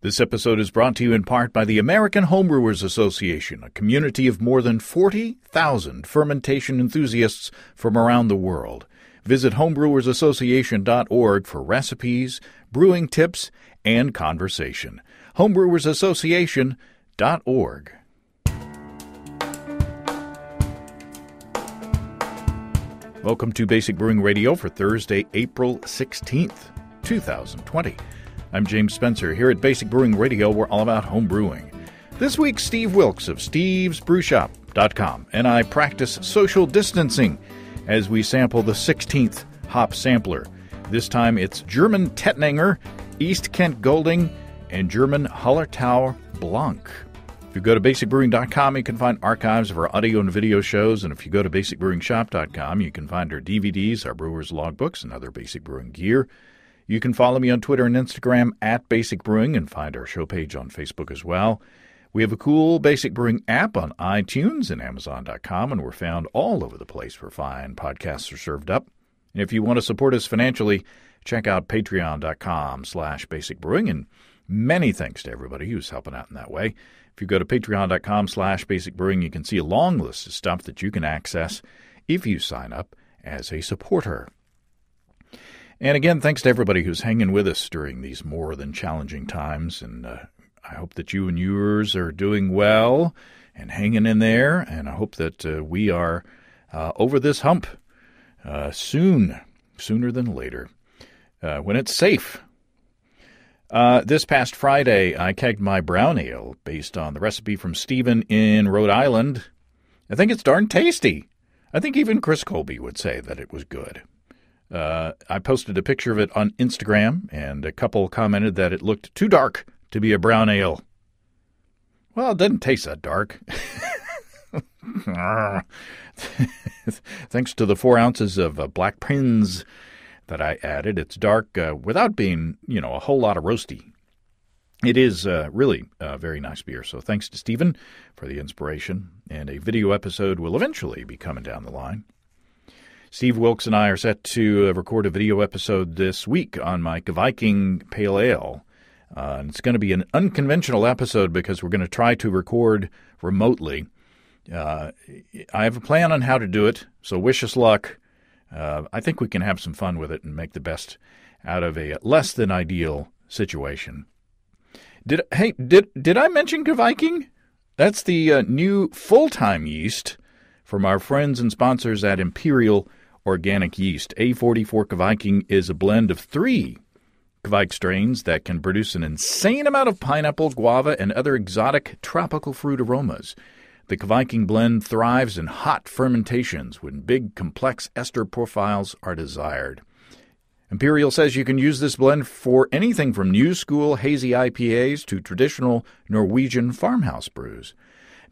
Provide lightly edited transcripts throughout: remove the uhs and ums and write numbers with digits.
This episode is brought to you in part by the American Homebrewers Association, a community of more than 40,000 fermentation enthusiasts from around the world. Visit homebrewersassociation.org for recipes, brewing tips, and conversation. homebrewersassociation.org. Welcome to Basic Brewing Radio for Thursday, April 16th, 2020. I'm James Spencer. Here at Basic Brewing Radio, we're all about home brewing. This week, Steve Wilkes of stevesbrewshop.com and I practice social distancing as we sample the 16th hop sampler. This time it's German Tettnanger, East Kent Golding, and German Hallertau Blanc. If you go to basicbrewing.com, you can find archives of our audio and video shows, and if you go to basicbrewingshop.com, you can find our DVDs, our brewers' logbooks, and other basic brewing gear. You can follow me on Twitter and Instagram at Basic Brewing and find our show page on Facebook as well. We have a cool Basic Brewing app on iTunes and Amazon.com, and we're found all over the place where fine podcasts are served up. And if you want to support us financially, check out patreon.com/basicbrewing, and many thanks to everybody who's helping out in that way. If you go to patreon.com/basicbrewing, you can see a long list of stuff that you can access if you sign up as a supporter. And again, thanks to everybody who's hanging with us during these more than challenging times. And I hope that you and yours are doing well and hanging in there. And I hope that we are over this hump sooner than later, when it's safe. This past Friday, I kegged my brown ale based on the recipe from Stephen in Rhode Island. I think it's darn tasty. I think even Chris Colby would say that it was good. I posted a picture of it on Instagram, and a couple commented that it looked too dark to be a brown ale. Well, it doesn't taste that dark. Thanks to the 4 ounces of black pins that I added, it's dark without being, a whole lot of roasty. It is really a very nice beer, so thanks to Stephen for the inspiration, and a video episode will eventually be coming down the line. Steve Wilkes and I are set to record a video episode this week on my Viking Pale Ale. And it's going to be an unconventional episode because we're going to try to record remotely. I have a plan on how to do it, so wish us luck. I think we can have some fun with it and make the best out of a less than ideal situation. Did I mention Viking? That's the new full-time yeast from our friends and sponsors at Imperial Organic Yeast. A44 Viking is a blend of 3 Kveik strains that can produce an insane amount of pineapple, guava, and other exotic tropical fruit aromas. The Viking blend thrives in hot fermentations when big, complex ester profiles are desired. Imperial says you can use this blend for anything from new school hazy IPAs to traditional Norwegian farmhouse brews.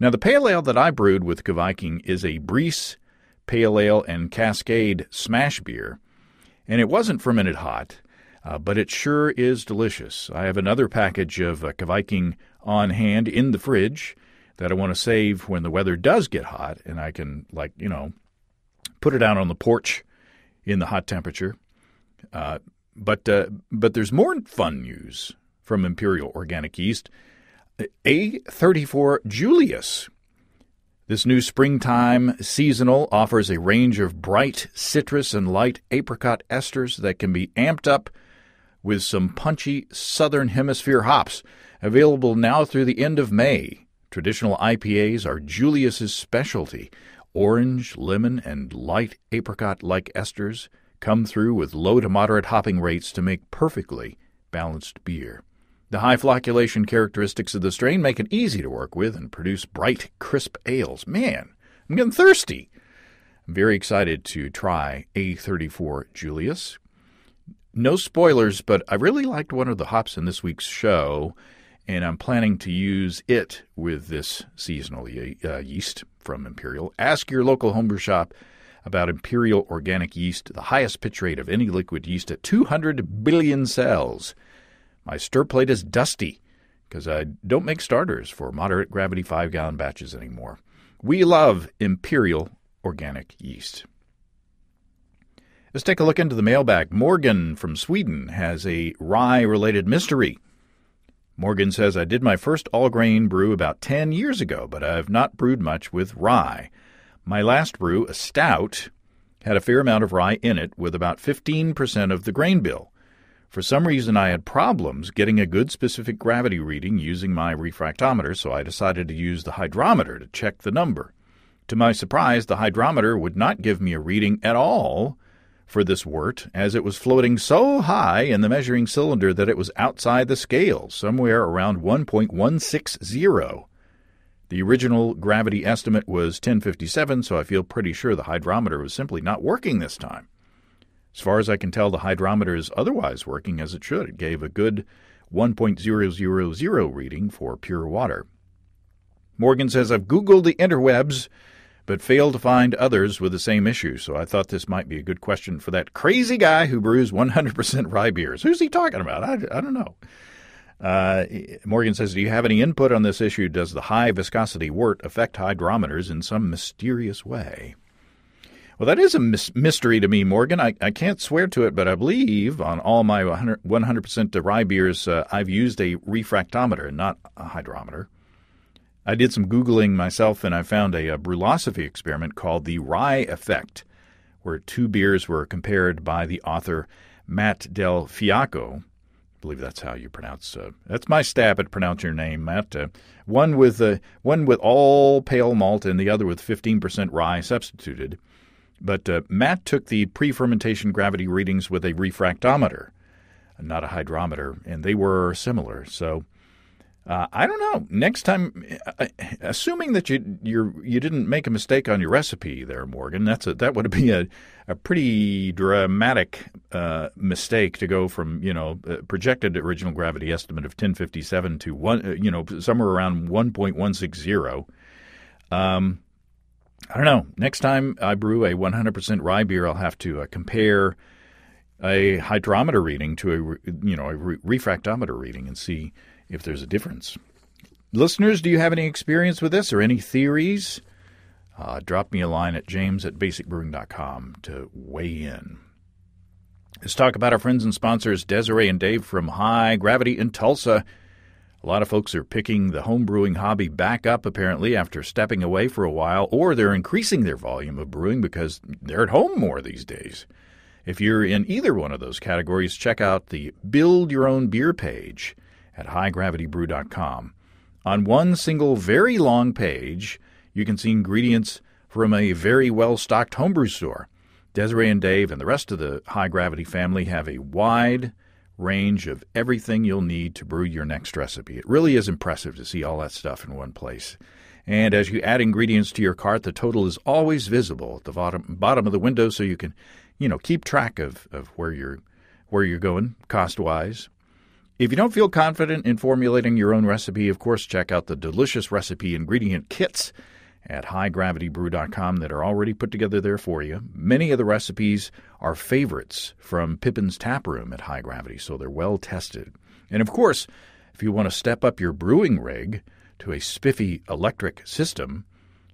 Now, the pale ale that I brewed with Viking is a Briess Pale Ale and Cascade Smash Beer, and it wasn't fermented hot, but it sure is delicious. I have another package of Viking on hand in the fridge that I want to save when the weather does get hot, and I can, put it out on the porch in the hot temperature. But there's more fun news from Imperial Organic Yeast. A34 Julius. This new springtime seasonal offers a range of bright citrus and light apricot esters that can be amped up with some punchy Southern Hemisphere hops. Available now through the end of May. Traditional IPAs are Julius's specialty. Orange, lemon, and light apricot-like esters come through with low to moderate hopping rates to make perfectly balanced beer. The high flocculation characteristics of the strain make it easy to work with and produce bright, crisp ales. Man, I'm getting thirsty. I'm very excited to try A34 Julius. No spoilers, but I really liked one of the hops in this week's show, and I'm planning to use it with this seasonal yeast from Imperial. Ask your local homebrew shop about Imperial Organic Yeast, the highest pitch rate of any liquid yeast at 200 billion cells. My stir plate is dusty because I don't make starters for moderate gravity 5-gallon batches anymore. We love Imperial Organic Yeast. Let's take a look into the mailbag. Morgan from Sweden has a rye-related mystery. Morgan says, I did my first all-grain brew about 10 years ago, but I have not brewed much with rye. My last brew, a stout, had a fair amount of rye in it with about 15% of the grain bill. For some reason, I had problems getting a good specific gravity reading using my refractometer, so I decided to use the hydrometer to check the number. To my surprise, the hydrometer would not give me a reading at all for this wort, as it was floating so high in the measuring cylinder that it was outside the scale, somewhere around 1.160. The original gravity estimate was 1057, so I feel pretty sure the hydrometer was simply not working this time. As far as I can tell, the hydrometer is otherwise working as it should. It gave a good 1.000 reading for pure water. Morgan says, I've Googled the interwebs, but failed to find others with the same issue, so I thought this might be a good question for that crazy guy who brews 100% rye beers. Who's he talking about? I don't know. Morgan says, do you have any input on this issue? Does the high viscosity wort affect hydrometers in some mysterious way? Well, that is a mystery to me, Morgan. I can't swear to it, but I believe on all my 100% rye beers, I've used a refractometer, not a hydrometer. I did some Googling myself, and I found a brewlosophy experiment called the Rye Effect, where two beers were compared by the author Matt Del Fiacco. I believe that's how you pronounce. That's my stab at pronouncing your name, Matt. One with all pale malt, and the other with 15% rye substituted. But Matt took the pre-fermentation gravity readings with a refractometer, not a hydrometer, and they were similar. So I don't know. Next time, assuming that you didn't make a mistake on your recipe there, Morgan, that would be a pretty dramatic mistake to go from projected original gravity estimate of 1057 to somewhere around 1.160. I don't know. Next time I brew a 100% rye beer, I'll have to compare a hydrometer reading to a refractometer reading and see if there's a difference. Listeners, do you have any experience with this or any theories? Drop me a line at james@basicbrewing.com to weigh in. Let's talk about our friends and sponsors, Desiree and Dave from High Gravity in Tulsa. A lot of folks are picking the home brewing hobby back up, apparently, after stepping away for a while, or they're increasing their volume of brewing because they're at home more these days. If you're in either one of those categories, check out the Build Your Own Beer page at highdgravitybrew.com. On one single very long page, you can see ingredients from a very well-stocked homebrew store. Desiree and Dave and the rest of the High Gravity family have a wide range of everything you'll need to brew your next recipe. It really is impressive to see all that stuff in one place. And as you add ingredients to your cart, the total is always visible at the bottom of the window, so you can, keep track of where you're going cost-wise. If you don't feel confident in formulating your own recipe, of course, check out the delicious recipe ingredient kits at highdgravitybrew.com that are already put together there for you. Many of the recipes are favorites from Pippin's Tap Room at High Gravity, so they're well tested. And of course, if you want to step up your brewing rig to a spiffy electric system,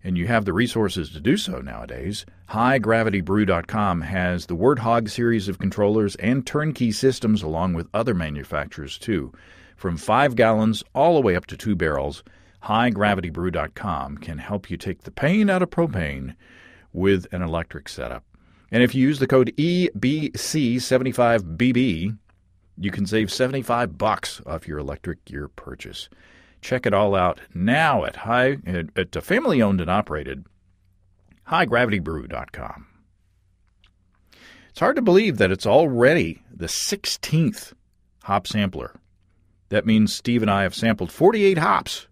and you have the resources to do so nowadays, highdgravitybrew.com has the Warthog series of controllers and turnkey systems along with other manufacturers too. From 5 gallons all the way up to 2 barrels, highdgravitybrew.com can help you take the pain out of propane with an electric setup. And if you use the code EBC75BB, you can save $75 off your electric gear purchase. Check it all out now at family-owned and operated highdgravitybrew.com. It's hard to believe that it's already the 16th hop sampler. That means Steve and I have sampled 48 hops.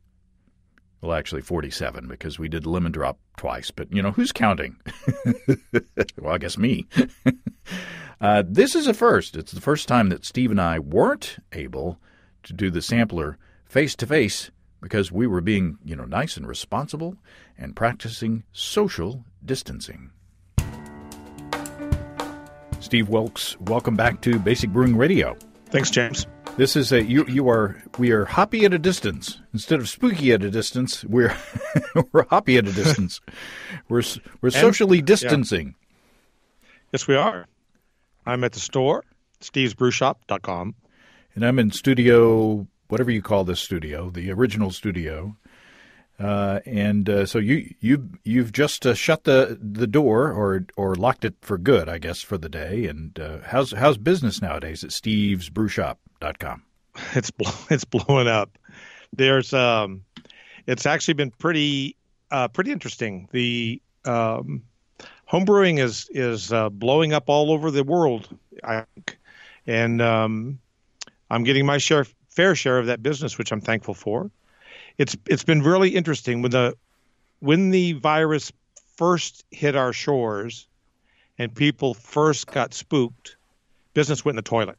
Well, actually 47 because we did lemon drop twice, but who's counting? Well, I guess me. This is a first. It's the first time that Steve and I weren't able to do the sampler face-to-face because we were being, nice and responsible and practicing social distancing. Steve Wilkes, welcome back to Basic Brewing Radio. Thanks, James. This is we are hoppy at a distance. Instead of spooky at a distance, we're hoppy at a distance. We're socially distancing. Yeah. Yes, we are. I'm at the store, stevesbrewshop.com. And I'm in studio whatever you call this studio, the original studio. So you've just shut the door or locked it for good, I guess, for the day. And how's business nowadays at stevesbrewshop.com? It's blowing up. There's it's actually been pretty interesting. The homebrewing is blowing up all over the world, I think, and I'm getting my fair share of that business, which I'm thankful for. It's been really interesting when the virus first hit our shores and people first got spooked. Business went in the toilet.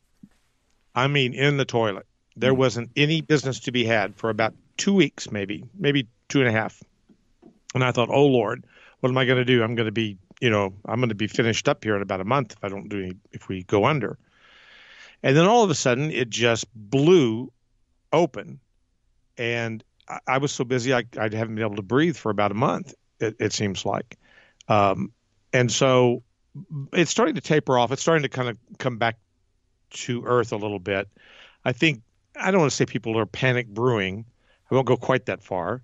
I mean, in the toilet. There wasn't any business to be had for about 2 weeks, maybe 2.5. And I thought, oh Lord, what am I going to do? I'm going to be finished up here in about a month if we go under. And then all of a sudden, it just blew open, and I was so busy I haven't been able to breathe for about a month. It seems like, and so it's starting to taper off. It's starting to kind of come back to earth a little bit. I think I don't want to say people are panic brewing. I won't go quite that far,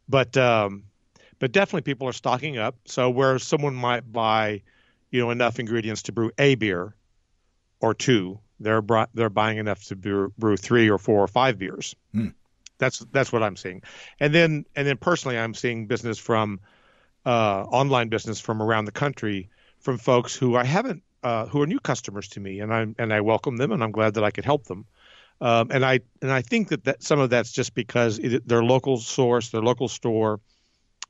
but definitely people are stocking up. So where someone might buy, enough ingredients to brew a beer or two, they're buying enough to brew 3 or 4 or 5 beers. That's what I'm seeing. And then personally, I'm seeing business from online business from around the country from folks who I haven't who are new customers to me, and I welcome them, and I'm glad that I could help them. And I think that some of that's just because their local source, their local store,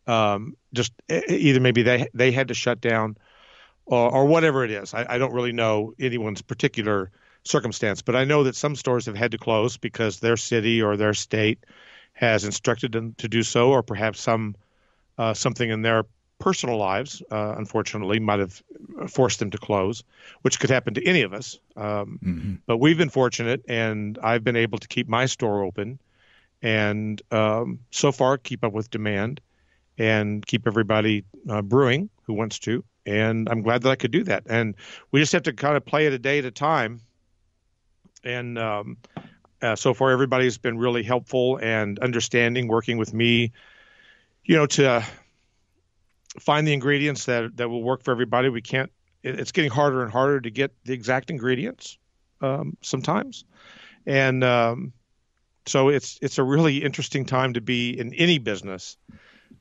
just either maybe they had to shut down or whatever it is. I don't really know anyone's particular circumstance, but I know that some stores have had to close because their city or their state has instructed them to do so, or perhaps something in their personal lives, unfortunately, might have forced them to close, which could happen to any of us. But we've been fortunate, and I've been able to keep my store open and so far keep up with demand and keep everybody brewing who wants to. And I'm glad that I could do that. And we just have to kind of play it a day at a time. And so far, everybody's been really helpful and understanding, working with me, to find the ingredients that will work for everybody. It's getting harder and harder to get the exact ingredients sometimes. And so it's a really interesting time to be in any business.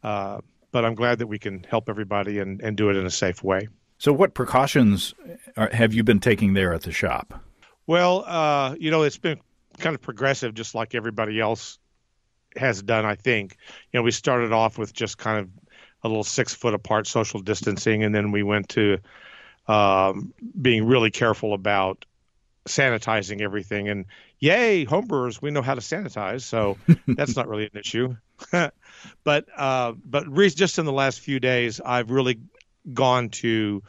But I'm glad that we can help everybody and do it in a safe way. So what precautions have you been taking there at the shop? Well, it's been kind of progressive, just like everybody else has done, I think. We started off with just kind of a little 6 foot apart social distancing, and then we went to being really careful about sanitizing everything. And yay, homebrewers, we know how to sanitize, so that's not really an issue. But just in the last few days, I've really gone to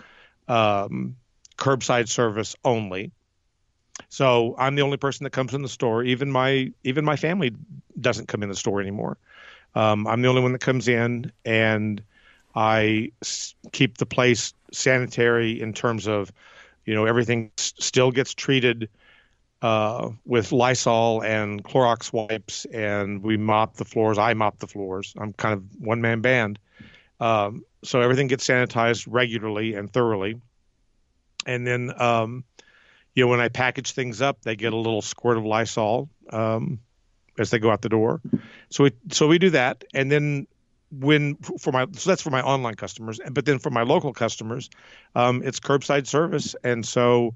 curbside service only. So I'm the only person that comes in the store. Even my family doesn't come in the store anymore. I'm the only one that comes in, and I keep the place sanitary in terms of, everything still gets treated with Lysol and Clorox wipes, and we mop the floors. I mop the floors. I'm kind of one-man band. So everything gets sanitized regularly and thoroughly. And then, when I package things up, they get a little squirt of Lysol as they go out the door. So we do that. And then so that's for my online customers. But then for my local customers, it's curbside service. And so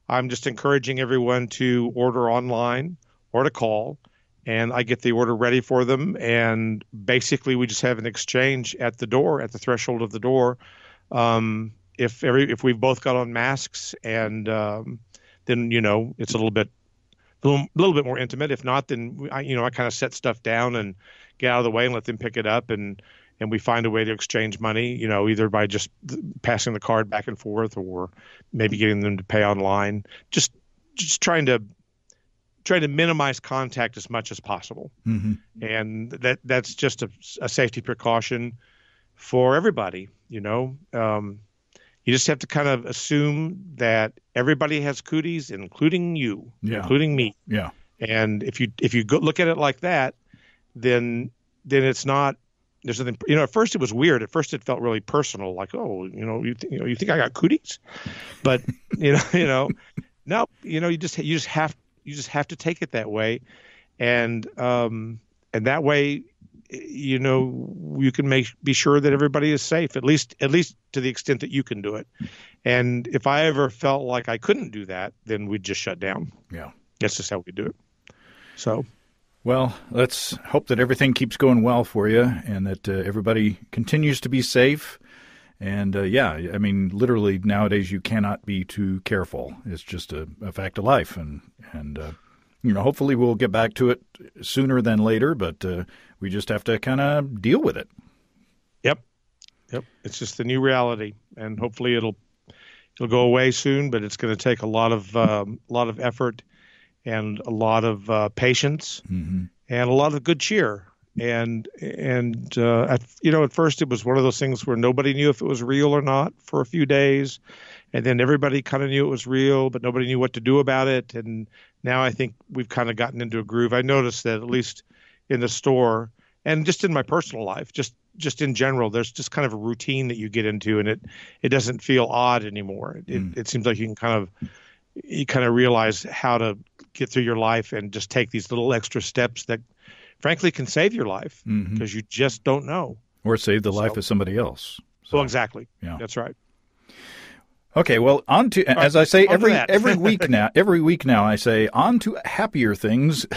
I'm just encouraging everyone to order online or to call, and I get the order ready for them. And basically we just have an exchange at the door, at the threshold of the door. If we've both got on masks, and then, it's a little bit more intimate. If not, then I kind of set stuff down and get out of the way and let them pick it up, and we find a way to exchange money, either by just passing the card back and forth, or maybe getting them to pay online. Just trying to minimize contact as much as possible. Mm-hmm. And that's just a safety precaution for everybody. You just have to kind of assume that everybody has cooties, including you, including me. Yeah. And if you go look at it like that, then it's not. There's something. At first it was weird. At first it felt really personal, like, oh, you think I got cooties, but no, you just have to take it that way, and that way, you can be sure that everybody is safe, at least to the extent that you can do it. And if I ever felt like I couldn't do that, then we'd just shut down. Yeah, that's just how we do it. So. Well, let's hope that everything keeps going well for you and that everybody continues to be safe. And, literally nowadays you cannot be too careful. It's just a fact of life. And hopefully we'll get back to it sooner than later, but we just have to kind of deal with it. Yep. It's just the new reality, and hopefully it'll go away soon, but it's going to take a lot of effort and a lot of patience, mm-hmm. and a lot of good cheer. And at first it was one of those things where nobody knew if it was real or not for a few days. And then everybody kind of knew it was real, but nobody knew what to do about it. And now I think we've kind of gotten into a groove. I noticed that at least in the store and just in my personal life, just in general, there's just kind of a routine that you get into, and it doesn't feel odd anymore. It seems like you kind of realize how to get through your life and just take these little extra steps that frankly can save your life, because you just don't know. Or save the life of somebody else. So, well, exactly. Yeah. That's right. Okay, well, on to, as I say every week now, I say on to happier things.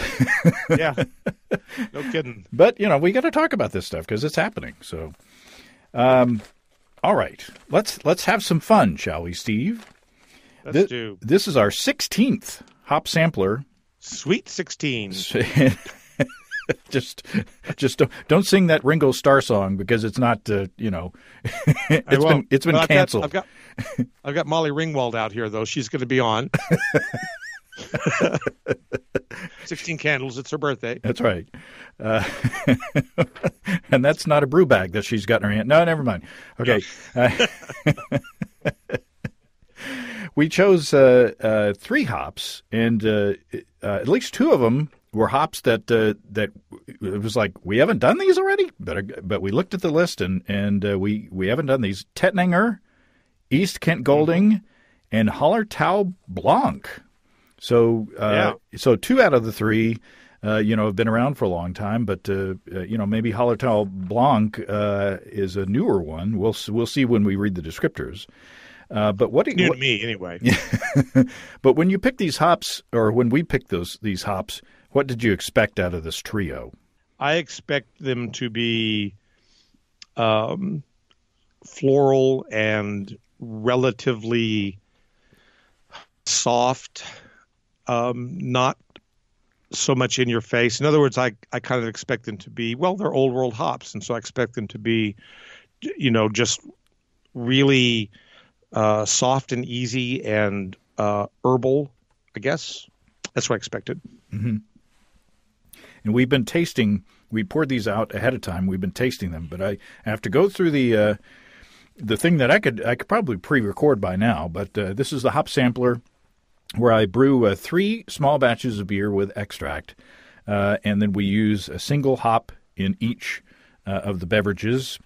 Yeah, no kidding. But, we got to talk about this stuff because it's happening. So, all right, let's have some fun, shall we, Steve? Let's do. This is our 16th hop sampler. Sweet 16. Just don't sing that Ringo Starr song because it's not it's been canceled. I've got Molly Ringwald out here though. She's going to be on. 16 candles. It's her birthday. That's right. And that's not a brew bag that she's got in her hand. No, never mind. Okay. We chose 3 hops, and at least 2 of them were hops that it was like, we haven't done these already, but we looked at the list and we haven't done these. Tettnanger, East Kent Golding, and Hallertau Blanc. So so 2 out of the 3 have been around for a long time, but maybe Hallertau Blanc is a newer one. We'll see when we read the descriptors. But me anyway. But when you pick these hops, or when we picked these hops, what did you expect out of this trio? I expect them to be floral and relatively soft, not so much in your face. In other words, I kind of expect them to be, they're old world hops, and so I expect them to be, just really soft and easy and herbal, I guess. That's what I expected. Mm-hmm. And we've been tasting. We poured these out ahead of time. We've been tasting them, but I have to go through the thing that I could probably pre-record by now. But this is the hop sampler where I brew 3 small batches of beer with extract, and then we use a single hop in each of the beverages.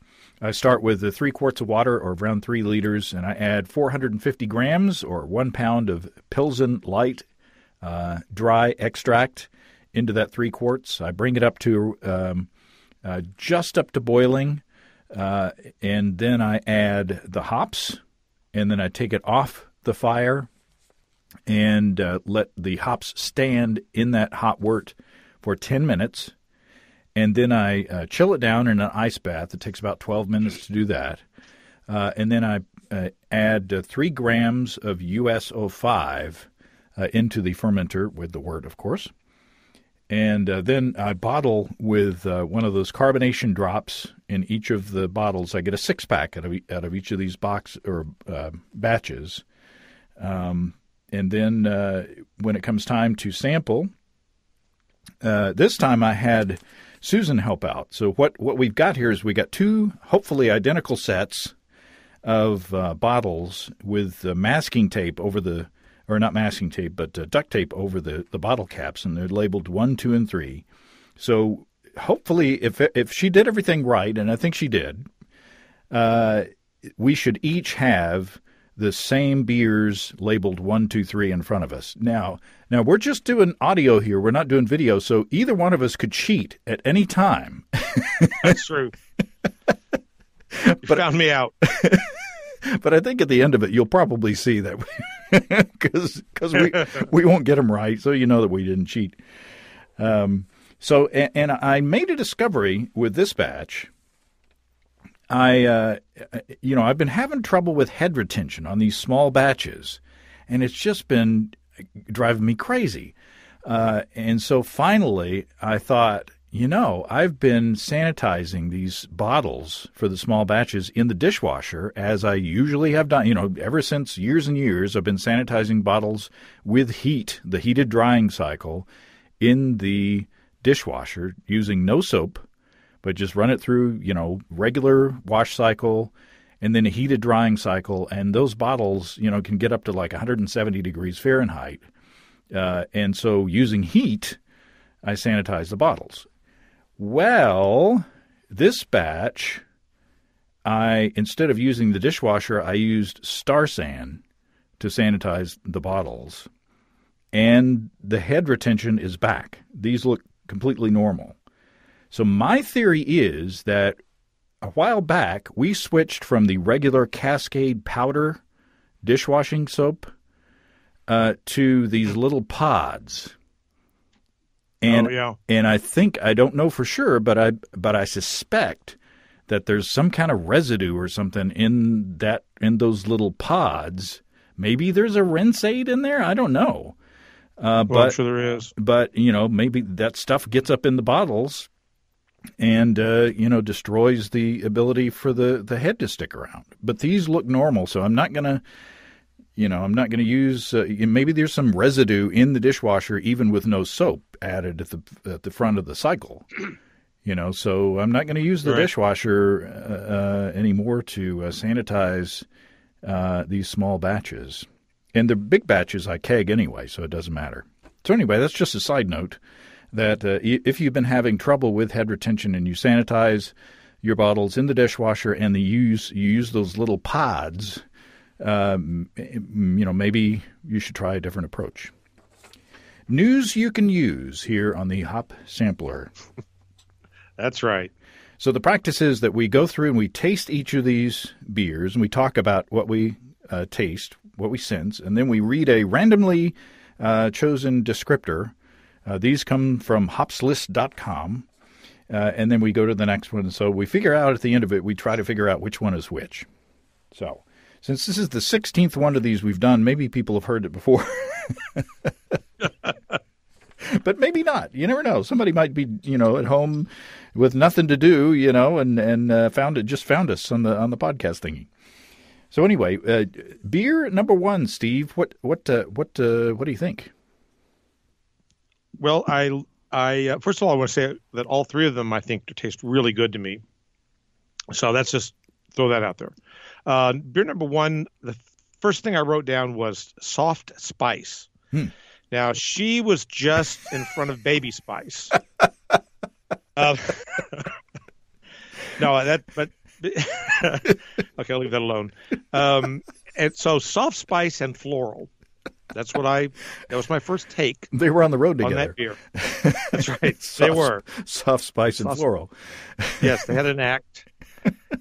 I start with 3 quarts of water, or around 3 liters, and I add 450 grams or 1 pound of Pilsen Light dry extract into that 3 quarts. I bring it up to just up to boiling, and then I add the hops, and then I take it off the fire and let the hops stand in that hot wort for 10 minutes. And then I chill it down in an ice bath. It takes about 12 minutes to do that. And then I add 3 grams of US-05 into the fermenter with the wort, of course. And then I bottle with one of those carbonation drops in each of the bottles. I get a 6-pack out of each of these batches. And then when it comes time to sample, this time I had Susan help out. So what we've got here is we got 2 hopefully identical sets of bottles with masking tape over the or not masking tape, but duct tape over the bottle caps, and they're labeled 1, 2, and 3. So hopefully, if she did everything right, and I think she did, we should each have the same beers labeled 1, 2, 3 in front of us. Now we're just doing audio here. We're not doing video, so either one of us could cheat at any time. That's true. You found me out. But I think at the end of it, you'll probably see that because we won't get them right, so you know that we didn't cheat. So I made a discovery with this batch. I've been having trouble with head retention on these small batches, and it's just been driving me crazy. And so finally, I thought, I've been sanitizing these bottles for the small batches in the dishwasher, as I usually have done. Ever since years and years, I've been sanitizing bottles with heat, the heated drying cycle, in the dishwasher using no soap, but just run it through, regular wash cycle and then a heated drying cycle. And those bottles, can get up to like 170 degrees Fahrenheit. And so using heat, I sanitize the bottles. Well, this batch, instead of using the dishwasher, I used Star San to sanitize the bottles. And the head retention is back. These look completely normal. So my theory is that a while back, we switched from the regular Cascade powder dishwashing soap to these little pods. And, and I think, I don't know for sure, but I suspect that there's some kind of residue or something in those little pods. Maybe there's a rinse aid in there. I don't know. But I'm sure there is. But, maybe that stuff gets up in the bottles and, destroys the ability for the head to stick around. But these look normal, so I'm not going to... I'm not going to use. Maybe there's some residue in the dishwasher, even with no soap added at the front of the cycle. So I'm not going to use the dishwasher anymore to sanitize these small batches. And the big batches I keg anyway, so it doesn't matter. So anyway, that's just a side note that if you've been having trouble with head retention and you sanitize your bottles in the dishwasher and you use those little pods. Maybe you should try a different approach. News you can use here on the Hop Sampler. That's right. So the practice is that we go through and we taste each of these beers, and we talk about what we taste, what we sense, and then we read a randomly chosen descriptor. These come from hopslist.com, and then we go to the next one. So we figure out at the end of it, we try to figure out which one is which. So... since this is the 16th one of these we've done, maybe people have heard it before. But maybe not. You never know. Somebody might be, at home with nothing to do, and found us on the podcast thingy. So anyway, beer number 1, Steve. What do you think? Well, I first of all, I want to say that all three of them I think taste really good to me. So that's just throw that out there. Beer number 1, the first thing I wrote down was Soft Spice. Now, she was just in front of Baby Spice. No, but okay, I'll leave that alone. And so Soft Spice and Floral. That was my first take. They were on the road together. On that beer. That's right. They were. Soft Spice and Floral. Yes, they had an act.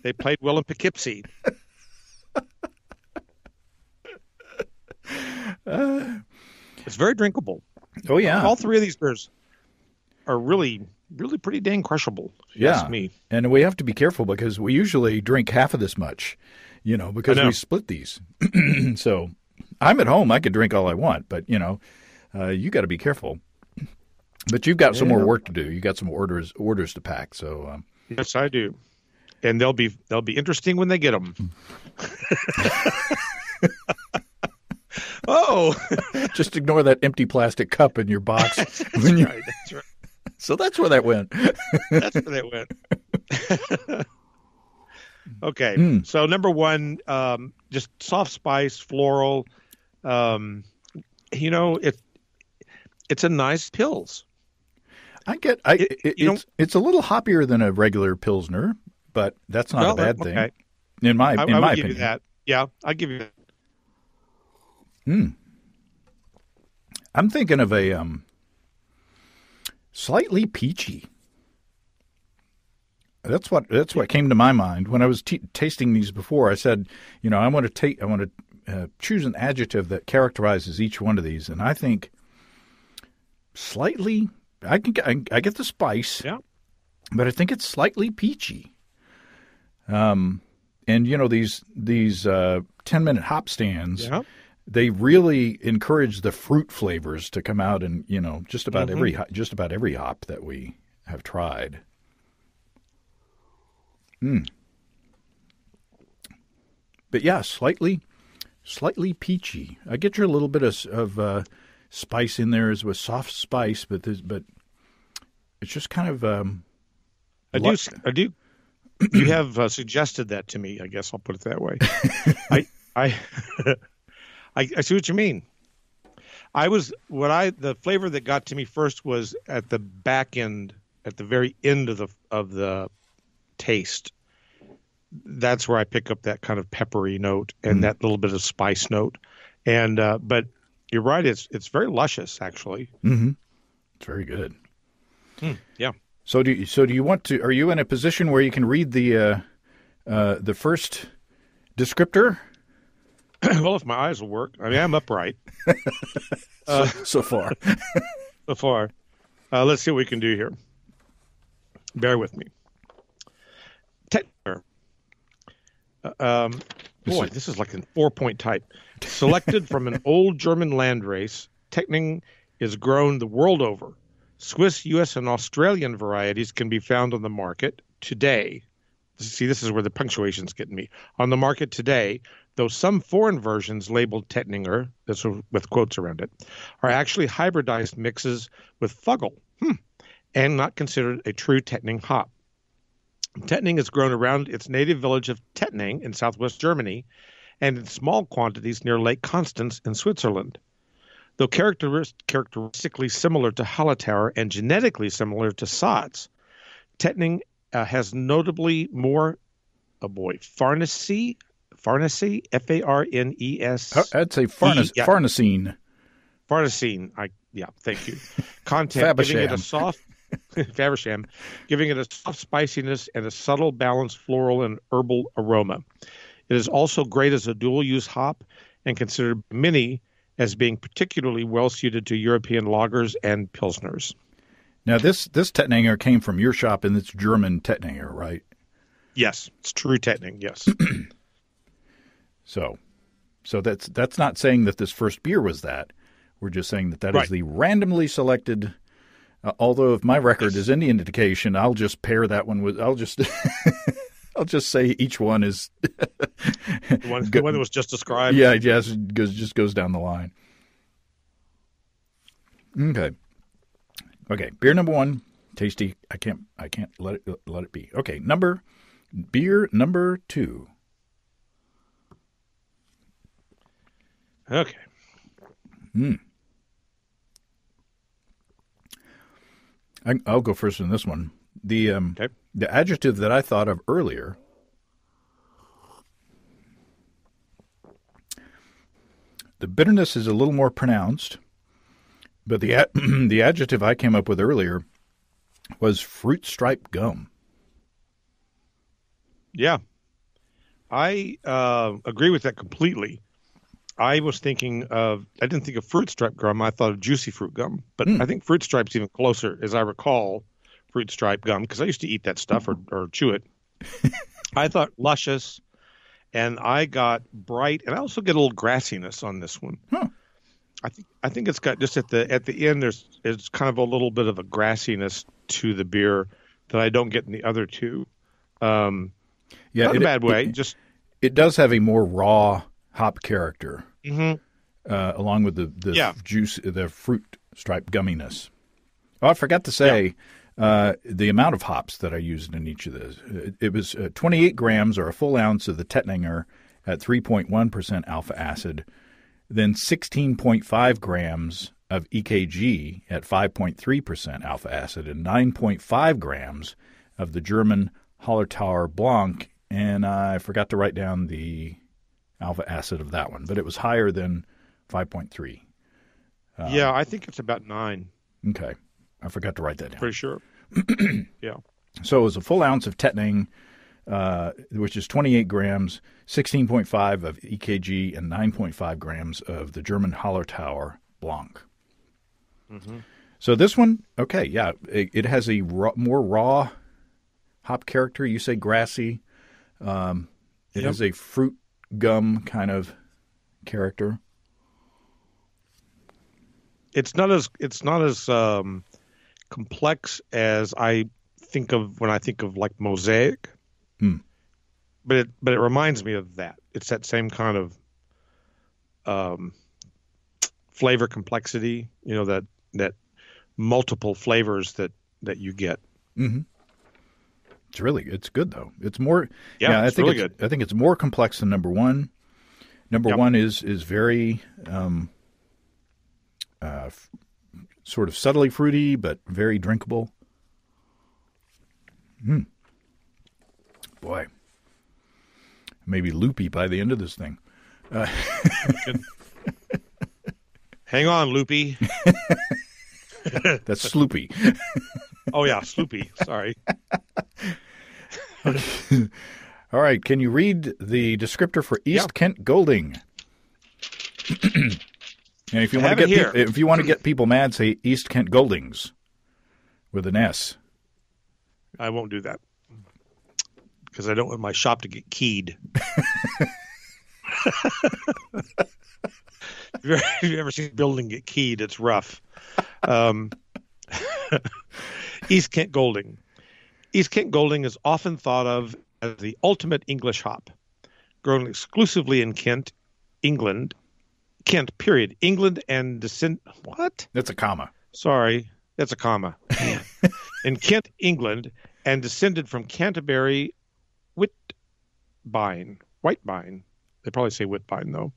They played Will in Poughkeepsie. It's very drinkable. Oh, yeah. All three of these beers are really, really pretty dang crushable, if you ask me. And we have to be careful because we usually drink half of this much, because we split these. So I'm at home. I could drink all I want, but, you got to be careful. But you've got some more work to do. You got some orders to pack. So yes, I do. And they'll be interesting when they get them. Oh, just ignore that empty plastic cup in your box. That's right. So that's where that went. That's where that went. Okay. So number 1, just Soft Spice, Floral. it's a nice Pils. It's a little hoppier than a regular Pilsner, but that's not a bad thing. In my I would opinion. give you that. Yeah, I give you that. I'm thinking of a slightly peachy. That's what came to my mind when I was tasting these before. I said, I want to choose an adjective that characterizes each one of these, and I think slightly. I get the spice, yeah, but I think it's slightly peachy. And these 10-minute hop stands, they really encourage the fruit flavors to come out, and just about every hop that we have tried. But yeah, slightly peachy. I get you a little bit of spice in there, with soft spice, but it's just kind of. I do. You have suggested that to me. I guess I'll put it that way. I see what you mean. The flavor that got to me first was at the back end, at the very end of the taste. That's where I pick up that kind of peppery note and that little bit of spice note. And but you're right, it's very luscious actually. Mm-hmm. It's very good. Yeah. So do you want to? Are you in a position where you can read the first descriptor? Well, if my eyes will work. I mean, I'm upright. So far. So far. Let's see what we can do here. Bear with me. Tettnanger. Boy, this is like a 4-point type. Selected from an old German landrace, Tettnanger is grown the world over. Swiss, U.S., and Australian varieties can be found on the market today. See, this is where the punctuation's getting me. On the market today, though some foreign versions labeled Tettnanger, this with quotes around it, are actually hybridized mixes with Fuggle, and not considered a true Tettnanger hop. Tettnanger is grown around its native village of Tettnanger in southwest Germany and in small quantities near Lake Constance in Switzerland. Though characteristically similar to Hallertau and genetically similar to Satz, Tettnanger has notably more, farnesene, F-A-R-N-E-S. I'd say farnesene. Farnesene, thank you. Content, giving it a soft, Faversham, giving it a soft spiciness and a subtle balanced floral and herbal aroma. It is also great as a dual-use hop and considered by many as being particularly well-suited to European lagers and pilsners. Now, this Tettnanger came from your shop, and it's German Tettnanger, right? Yes, it's true Tettnanger, yes. So that's not saying that this first beer was that. We're just saying that is the randomly selected. Although if my record is any indication, I'll just pair that one with. I'll just say each one is the one that was just described. Yeah, yes, it goes down the line. Okay. Beer number one, tasty. I can't let it be. Okay, beer number two. Okay. I'll go first in this one. The adjective that I thought of earlier, the bitterness is a little more pronounced, but the adjective I came up with earlier was fruit stripe gum. Yeah, I agree with that completely. I didn't think of fruit stripe gum. I thought of juicy fruit gum, but I think fruit stripe's even closer, as I recall, fruit stripe gum, because I used to eat that stuff or chew it. I thought luscious, and I got bright, and I also get a little grassiness on this one. Huh. I think it's got just at the end there's kind of a little bit of a grassiness to the beer that I don't get in the other two. Not in a bad way. It does have a more raw hop character, along with the juice, the fruit stripe gumminess. Oh, I forgot to say the amount of hops that I used in each of those. It was 28 grams or a full ounce of the Tettnanger at 3.1% alpha acid, then 16.5 grams of EKG at 5.3% alpha acid, and 9.5 grams of the German Hallertau Blanc. And I forgot to write down the alpha acid of that one, but it was higher than 5.3. Yeah, I think it's about 9. Okay. I forgot to write that down. Pretty sure. Yeah. So it was a full ounce of Tettnanger, which is 28 grams, 16.5 of EKG, and 9.5 grams of the German Hallertau Blanc. Mm-hmm. So this one, okay, yeah, it has a more raw hop character. You say grassy. It has a fruit gum kind of character. It's not as complex as I think of when I think of like Mosaic. But it reminds me of that. It's that same kind of flavor complexity, that multiple flavors that you get. Mm-hmm. It's good though. It's more. Yeah, it's really good. I think it's more complex than number one. Number one is very sort of subtly fruity, but very drinkable. Boy, maybe loopy by the end of this thing. Hang on, loopy. That's sloopy. Oh yeah, sloopy. Sorry. All right. Can you read the descriptor for East Kent Golding? And if you want to get people mad, say East Kent Goldings with an S. I won't do that because I don't want my shop to get keyed. If you've ever seen a building get keyed, it's rough. East Kent Golding. East Kent Golding is often thought of as the ultimate English hop, grown exclusively in Kent, England. Kent, period. England and What? That's a comma. Sorry, that's a comma. In Kent, England, and descended from Canterbury Whitbine. They probably say Whitbine, though.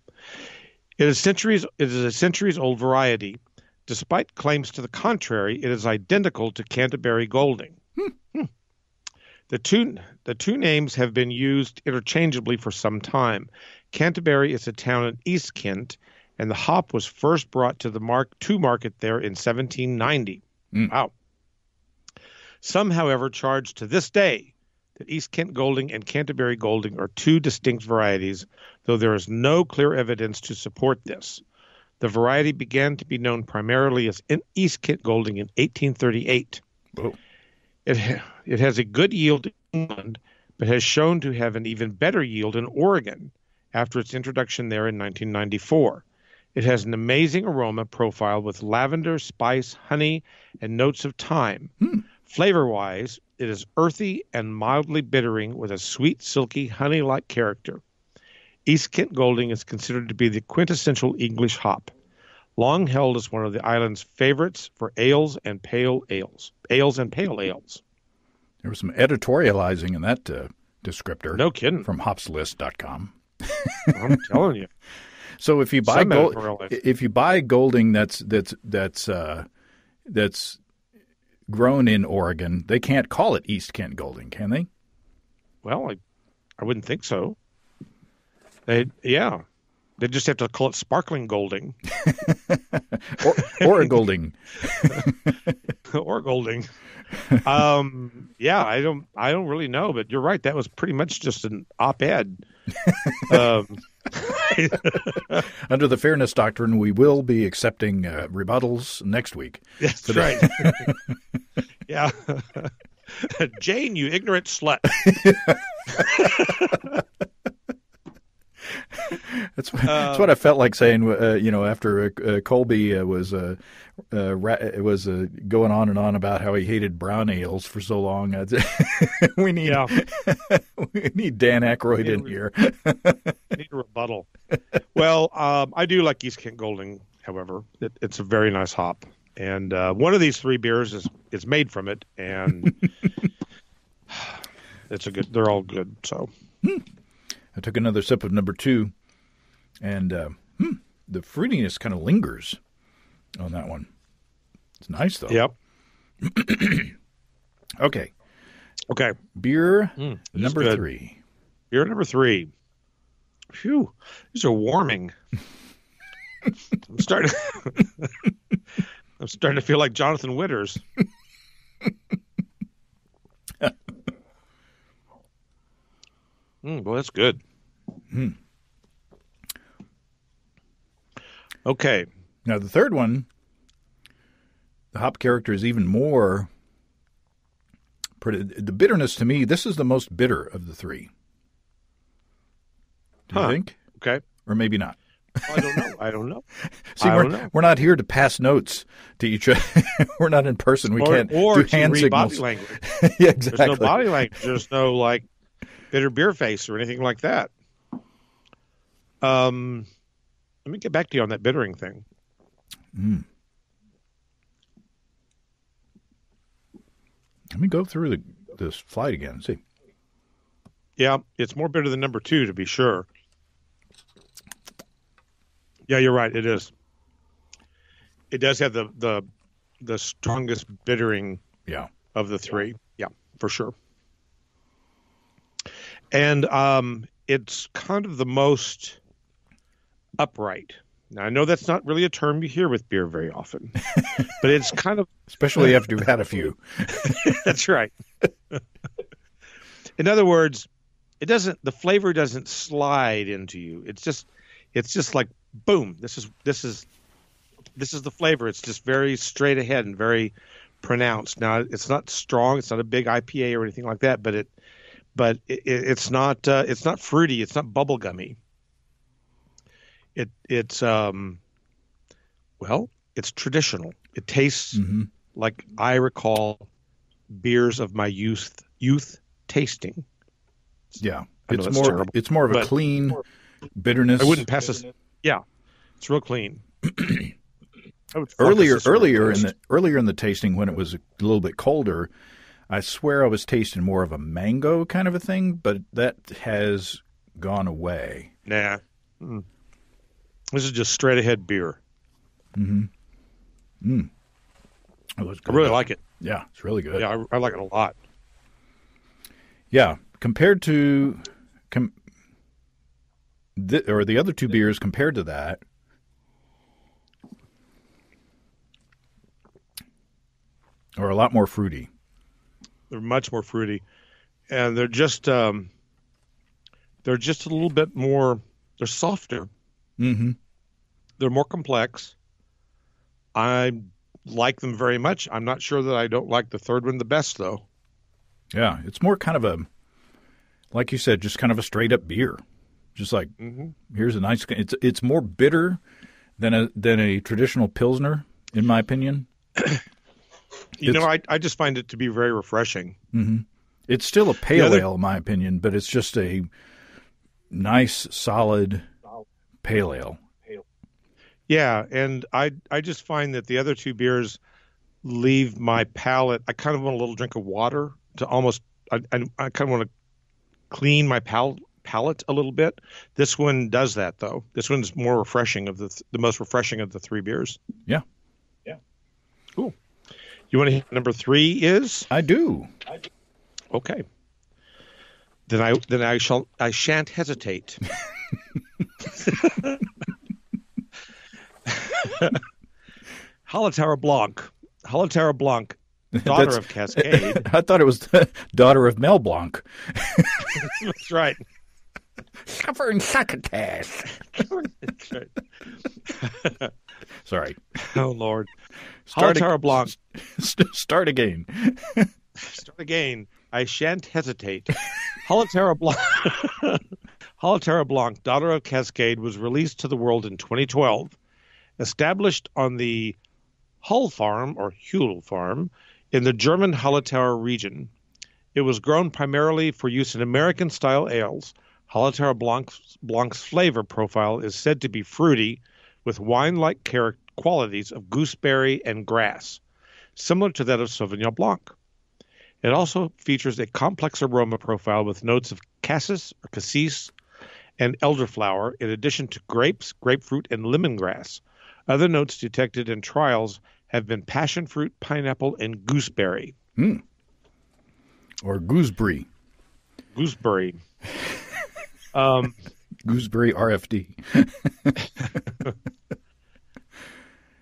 It is a centuries-old variety. Despite claims to the contrary, it is identical to Canterbury Golding. The two names have been used interchangeably for some time. Canterbury is a town in East Kent, and the hop was first brought to market there in 1790. Wow. Some, however, charge to this day that East Kent Golding and Canterbury Golding are two distinct varieties, though there is no clear evidence to support this. The variety began to be known primarily as East Kent Golding in 1838. Whoa. It has a good yield in England, but has shown to have an even better yield in Oregon after its introduction there in 1994. It has an amazing aroma profile with lavender, spice, honey, and notes of thyme. Flavor-wise, it is earthy and mildly bittering with a sweet, silky, honey-like character. East Kent Golding is considered to be the quintessential English hop, long held as one of the island's favorites for ales and pale ales. There was some editorializing in that descriptor. No kidding. From hopslist.com. I'm telling you. So if you buy Golding that's grown in Oregon, they can't call it East Kent Golding, can they? Well, I wouldn't think so. They just have to call it Sparkling Golding, or a Golding, or Golding. I don't really know, but you're right. That was pretty much just an op-ed. Under the fairness doctrine, we will be accepting rebuttals next week. Yes, that's right. Yeah. Jane, you ignorant slut. That's what I felt like saying. After Colby was going on and on about how he hated brown ales for so long. we need Dan Aykroyd in here. Need a rebuttal. Well, I do like East Kent Golding. However, it's a very nice hop, and one of these three beers is made from it, and they're all good. So. I took another sip of number 2, and the fruitiness kind of lingers on that one. It's nice, though. Yep. Okay. Okay. Beer number 3. Beer number 3. Phew. These are warming. I'm starting to feel like Jonathan Witters. Well, that's good. Okay. Now, the third one, the hop character is even more. The bitterness, to me, this is the most bitter of the 3. Do you think? Okay. Or maybe not. I don't know. See, we're not here to pass notes to each other. We're not in person. We can't do hand read signals. Body language. Yeah, exactly. There's no body language. There's no like bitter beer face or anything like that. Let me get back to you on that bittering thing. Let me go through this flight again and see. Yeah, it's more bitter than number 2, to be sure. Yeah, you're right. It is. It does have the strongest bittering of the 3. Yeah, for sure. And it's kind of the most upright. Now, I know that's not really a term you hear with beer very often, but it's kind of... Especially after you've had a few. That's right. In other words, the flavor doesn't slide into you. It's just like, boom, this is the flavor. It's just very straight ahead and very pronounced. Now, it's not strong. It's not a big IPA or anything like that, but it's not fruity. It's not bubblegummy. It's traditional. It tastes like I recall beers of my youth tasting. Yeah, it's more of a clean bitterness. I wouldn't pass this. Yeah, it's real clean. Earlier in the tasting, when it was a little bit colder, I swear I was tasting more of a mango kind of a thing, but that has gone away. Nah. This is just straight ahead beer. I really like it. Yeah, it's really good. Yeah, I like it a lot. Yeah, compared to the other 2 beers compared to that, are a lot more fruity. They're much more fruity, and they're just a little bit more. They're softer. They're more complex. I like them very much. I'm not sure that I don't like the third one the best, though. Yeah, it's more kind of like you said, just kind of a straight up beer. Just like here's a nice. It's more bitter than a traditional Pilsner, in my opinion. I just find it to be very refreshing. It's still a pale ale, in my opinion, but it's just a nice, solid pale ale. Yeah, and I just find that the other 2 beers leave my palate. I kind of want a little drink of water to almost. I kind of want to clean my palate a little bit. This one does that, though. This one's more refreshing the most refreshing of the 3 beers. Yeah. Cool. You want to hit number 3 is? I do. Okay. Then I shan't hesitate. Hallertau Blanc. Hallertau Blanc, daughter of Cascade. I thought it was the daughter of Mel Blanc. That's right. Suffering succotash. That's right. Sorry. Oh, Lord. Hallertau Blanc. Start again. Start again. I shan't hesitate. Hallertau Blanc. Hallertau Blanc, daughter of Cascade, was released to the world in 2012. Established on the Hull Farm, or Hull Farm, in the German Hallertau region. It was grown primarily for use in American-style ales. Hallertau Blanc's flavor profile is said to be fruity, with wine-like qualities of gooseberry and grass, similar to that of Sauvignon Blanc. It also features a complex aroma profile with notes of cassis or cassis and elderflower, in addition to grapes, grapefruit, and lemongrass. Other notes detected in trials have been passion fruit, pineapple, and gooseberry. Or gooseberry. Gooseberry. Gooseberry RFD.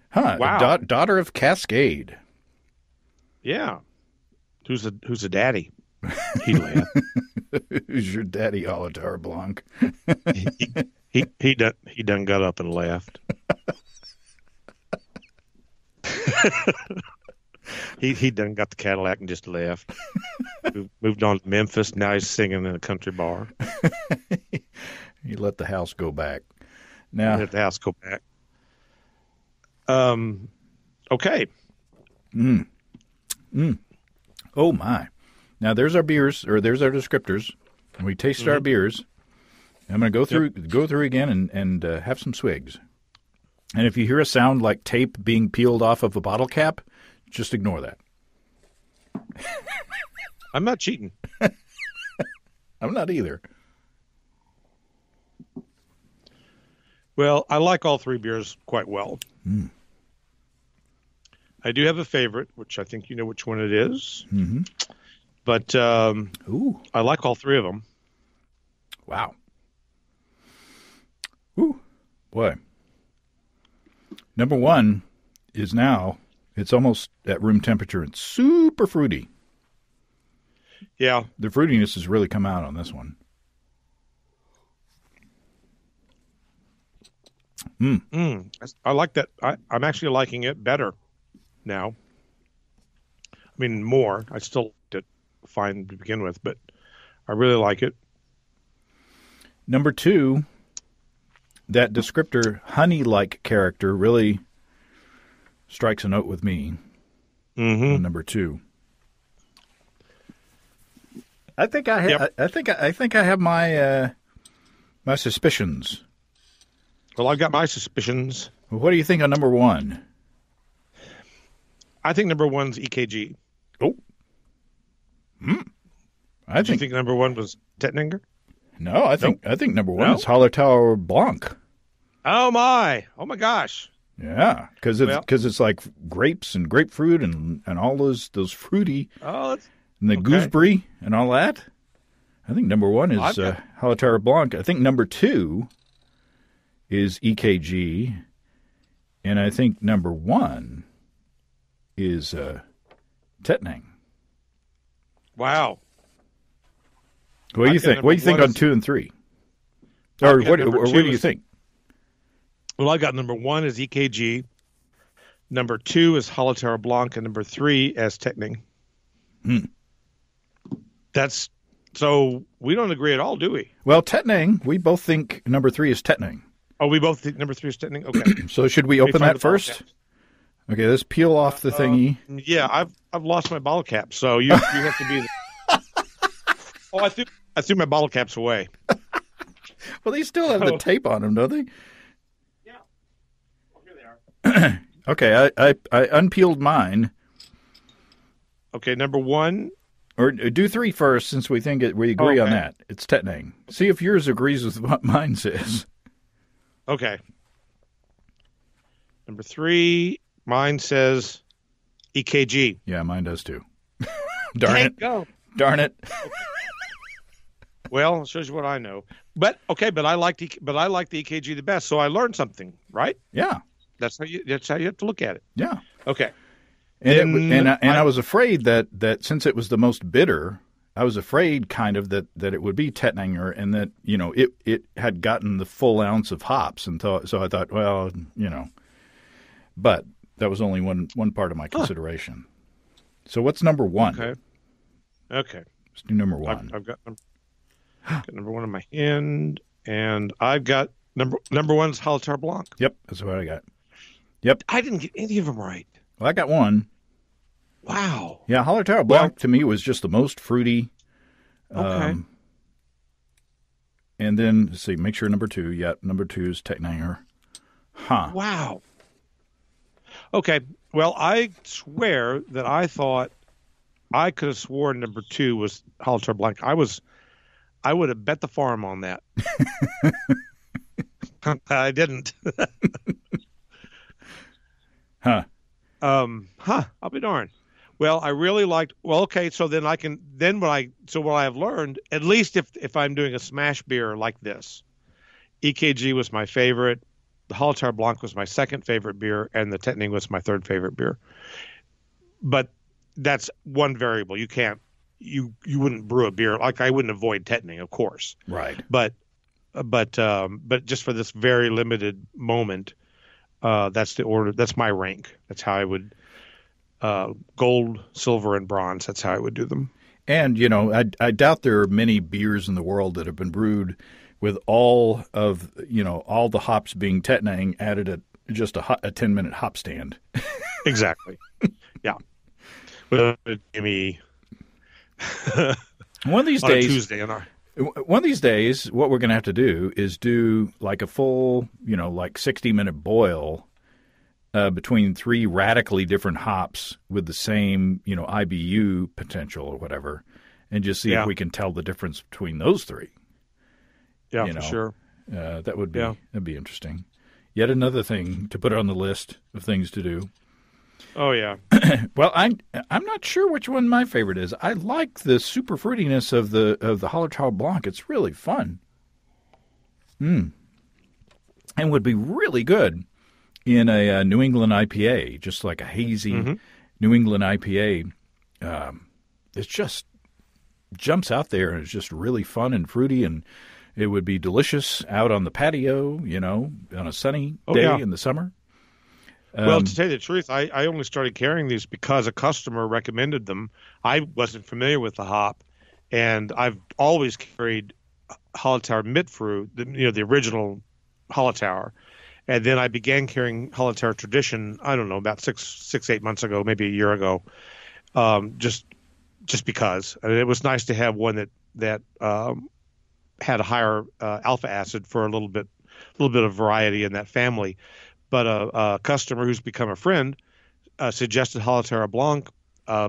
Huh. Wow. Daughter of Cascade. Yeah. Who's a daddy? He laughed. Who's your daddy, Hallertau Blanc? he done got up and left. he done got the Cadillac and just left. Moved on to Memphis. Now he's singing in a country bar. He let the house go back. Now Let the house go back. Okay. Oh my! Now there's our beers, or there's our descriptors. And we tasted our beers. I'm going to go through again and have some swigs. And if you hear a sound like tape being peeled off of a bottle cap, just ignore that. I'm not cheating. I'm not either. Well, I like all three beers quite well. I do have a favorite, which I think you know which one it is. Mm-hmm. But I like all three of them. Wow. Ooh, boy. Number one is now, it's almost at room temperature. It's super fruity. Yeah. The fruitiness has really come out on this one. I like that. I'm actually liking it better now. I mean, more. I still liked it fine to begin with, but I really like it. Number two, that descriptor honey-like character really strikes a note with me. On number two. I think I have. I think I have my my suspicions. Well, I've got my suspicions. Well, what do you think on number one? I think number one's EKG. Oh. I think number one was Tettnanger. No, I think number one is Hallertau Blanc. Oh my gosh! Yeah, because it's like grapes and grapefruit and all those fruity and the gooseberry and all that. I think number one is Hallertau Blanc. I think number two is EKG, and I think number one is Tettnanger. Wow. What do you think? What do you think on 2 and 3? Or what do you think? Well, I got number one is EKG, number two is Hallertau Blanc, and number three as Tettnanger. That's so we don't agree at all, do we? Well, Tettnanger, we both think number 3 is Tettnanger. Oh, we both think number 3 is Tettnanger? Okay. So should we open that first? Okay, let's peel off the thingy. Yeah, I've lost my bottle cap, so you have to be Oh, I threw my bottle caps away. Well, they still have the tape on them, don't they? Yeah. Well, here they are. Okay, I unpeeled mine. Okay, number one. Or do 3 first, since we agree on that. It's Tettnanger. See if yours agrees with what mine says. Okay. Number 3, mine says EKG. Yeah, mine does too. Darn it. Go. Darn it. Well, it shows you what I know. But I like the EKG the best, so I learned something, right? Yeah. That's how you have to look at it. Yeah. Okay. And I was afraid that since it was the most bitter, I was afraid kind of that it would be Tettnanger, and that it had gotten the full ounce of hops, and so I thought, well, but that was only one part of my consideration. So what's number one? Okay. Let's do number one. I've got number one in my hand, and I've got number one's Hallertau Blanc. Yep, that's what I got. Yep. I didn't get any of them right. Well, I got one. Wow. Yeah, Hallertau Blanc to me was just the most fruity. Okay. And then, let's see, make sure number 2. Yeah, number 2 is Tettnanger. Huh. Wow. Okay. Well, I swear that I thought I could have sworn number 2 was Hallertau Blanc. I would have bet the farm on that. I didn't. Huh. I'll be darned. Well, I really liked. Well, okay, so then I can. Then what I have learned, at least if I'm doing a smash beer like this, EKG was my favorite. The Hallertau Blanc was my second favorite beer, and the Tettnanger was my third favorite beer. But that's one variable. You can't. You wouldn't brew a beer like I wouldn't avoid Tettnanger, of course. Right. But just for this very limited moment, that's the order. That's my rank. That's how I would. Gold, silver, and bronze. That's how I would do them. And, I doubt there are many beers in the world that have been brewed with all of, all the hops being Tettnanger added at just a 10-minute hop stand. Exactly. Yeah. Well, Jimmy. One of these on days, a Tuesday one of these days, what we're going to have to do is do like a full, like 60-minute boil between three radically different hops with the same, IBU potential or whatever, and just see if we can tell the difference between those three. Yeah, for sure. That would be that'd be interesting. Yet another thing to put on the list of things to do. Oh yeah. Well, I'm not sure which one my favorite is. I like the super fruitiness of the Hallertau Blanc. It's really fun. And would be really good in a New England IPA, just like a hazy New England IPA. It just jumps out there, and it's just really fun and fruity, and it would be delicious out on the patio, on a sunny day in the summer. Well, to tell you the truth, I only started carrying these because a customer recommended them. I wasn't familiar with the hop, and I've always carried Hallertau Mitfru, the original Hallertau. And then I began carrying Hallertau Tradition, I don't know, about 8 months ago, maybe a year ago, just because. And it was nice to have one that had a higher alpha acid for a little bit of variety in that family. But a customer who's become a friend suggested Hallertau Blanc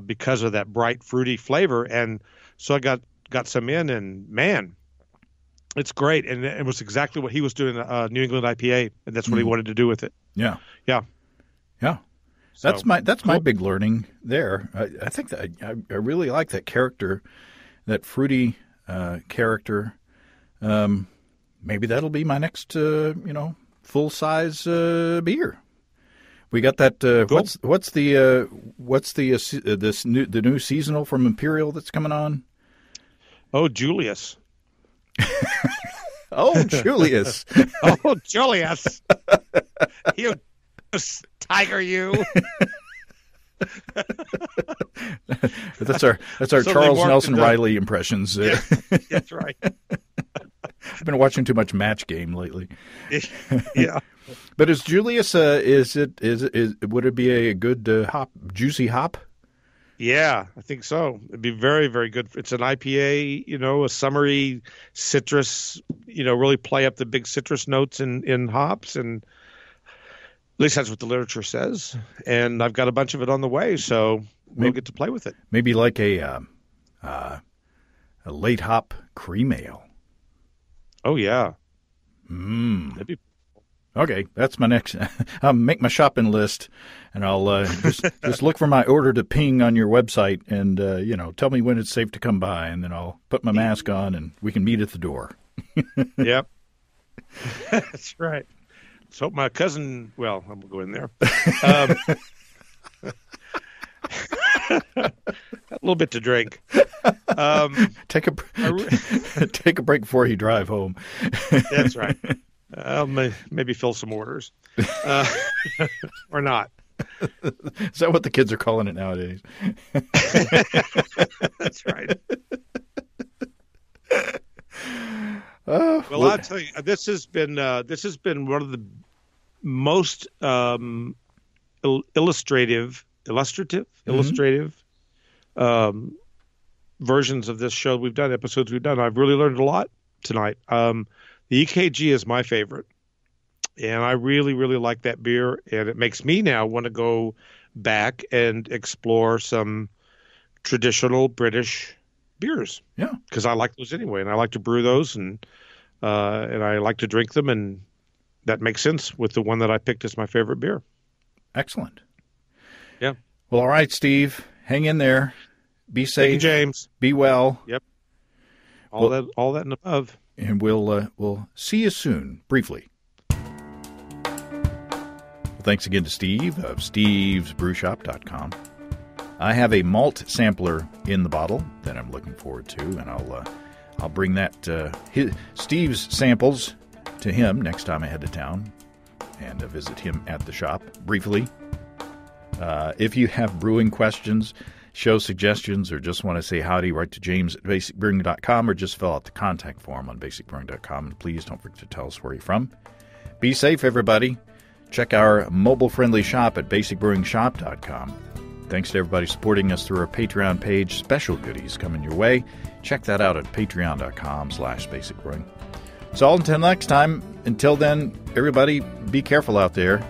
because of that bright, fruity flavor. And so I got some in, and man, it's great, and it was exactly what he was doing New England IPA, and that's what he wanted to do with it. Yeah. So, That's my big learning there. I think that I really like that character, that fruity character. Maybe that'll be my next full size beer. We got that. What's the new seasonal from Imperial that's coming on? Oh, Julius. Oh, Julius. Oh, Julius. You tiger, you. That's our Charles Nelson Riley impressions. Yeah, that's right. I've been watching too much Match Game lately. Yeah. But is Julius? Would it be a good juicy hop? Yeah, I think so. It'd be very, very good. It's an IPA, a summery citrus, really play up the big citrus notes in hops. And at least that's what the literature says. And I've got a bunch of it on the way, so we'll get to play with it. Maybe like a late hop cream ale. Oh, yeah. That'd be okay, that's my next. I'll make my shopping list, and I'll just look for my order to ping on your website, and tell me when it's safe to come by, and then I'll put my mask on, and we can meet at the door. Yep, that's right. Let's hope my cousin. Well, I'm gonna go in there. A little bit to drink. Take a break before you drive home. That's right. Maybe fill some orders, or not. Is that what the kids are calling it nowadays? That's right. Well, I'll tell you, this has been one of the most illustrative versions of this show we've done, episodes we've done. I've really learned a lot tonight. The EKG is my favorite, and I really, really like that beer, and it makes me now want to go back and explore some traditional British beers. Yeah. Because I like those anyway, and I like to brew those, and I like to drink them, and that makes sense with the one that I picked as my favorite beer. Excellent. Yeah. Well, all right, Steve. Hang in there. Be safe. Thank you, James. Be well. Yep. All that and above. And we'll see you soon, briefly. Thanks again to Steve of stevesbrewshop.com. I have a malt sampler in the bottle that I'm looking forward to, and I'll bring that Steve's samples to him next time I head to town and visit him at the shop briefly. If you have brewing questions, show suggestions, or just want to say howdy, write to James at basicbrewing.com or just fill out the contact form on basicbrewing.com. And please don't forget to tell us where you're from. Be safe, everybody. Check our mobile-friendly shop at basicbrewingshop.com. Thanks to everybody supporting us through our Patreon page. Special goodies coming your way. Check that out at patreon.com/basicbrewing. So until next time, until then, everybody, be careful out there.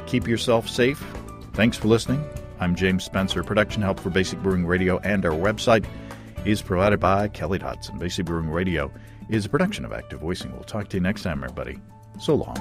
Keep yourself safe. Thanks for listening. I'm James Spencer. Production help for Basic Brewing Radio and our website is provided by Kelly Dodson. Basic Brewing Radio is a production of Active Voicing. We'll talk to you next time, everybody. So long.